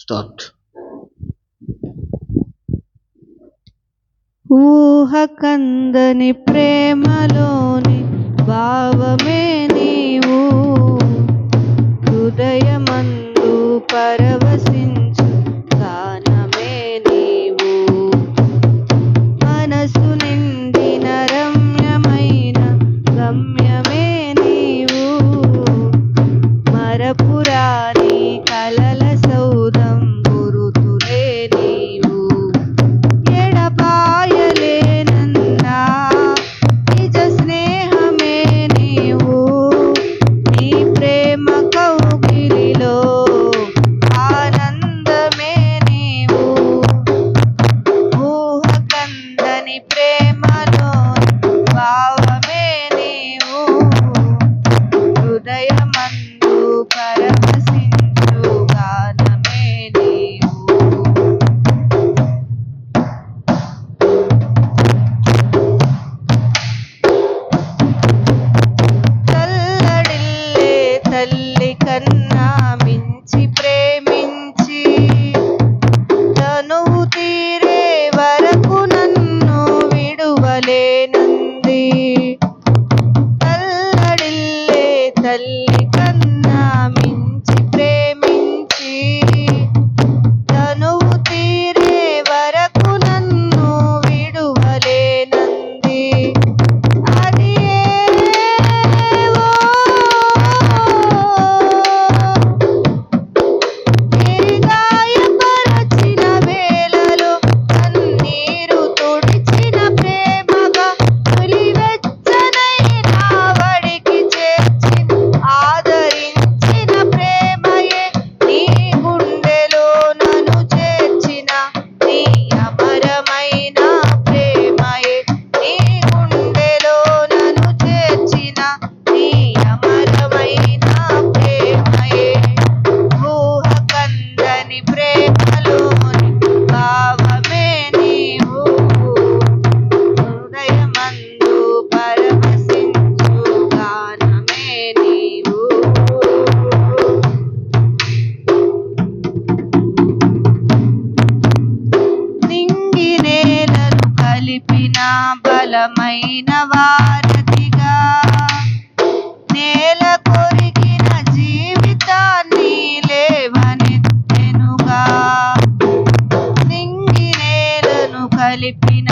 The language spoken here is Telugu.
స్టార్ట్. ఊహకందని ప్రేమలోని భావమే నీవు, హృదయమందు పరవశించు గానమే నీవు, మనసు నిండిన రమ్యమైన గమ్యమే నీవు, మరపురాని కలల సౌధం గురుతులే నీవు, ఎడబాయలేనన్నా నిజ స్నేహమే నీవు, నీ ప్రేమ కౌగిలిలో ఆనందమే నీవు, ఊహకందని ప్రేమలో భావమే నీవు, హృదయమందు పరవశించు గానమే నీవు. తల్లడిల్లే తల్లి కన్నా మించి ప్రేమించి తనువు తీరే వరకు నన్ను విడువలేనంది, తల్లడిల్లే తల్లి కన్నా మించి ప్రేమించి తనువు తీరే వరకు నన్ను విడువలేనంది, అది ఏవో గాయపరచిన వేళలో కన్నీరు తుడిచిన ప్రేమగా నులివెచ్చనైన వడికి చేర్చి ఆదరించిన ప్రేమయే, నీ గుండెలో నన్ను చేర్చిన నీ అమరమైన ప్రేమయే, నీ గుండెలో నన్ను చేర్చిన నీ అమరమైన ప్రేమయే, ఊహకందని ప్రేమలోని భావమే నీవు, హృదయమందు పరవశించు గానమే నీవు. నింగి నేలను కలిపిన బలమైన వారధిగా, నేల కొరిగిన జీవితాన్ని లేవనెత్తెనుగా, నింగి నేలను కలిపిన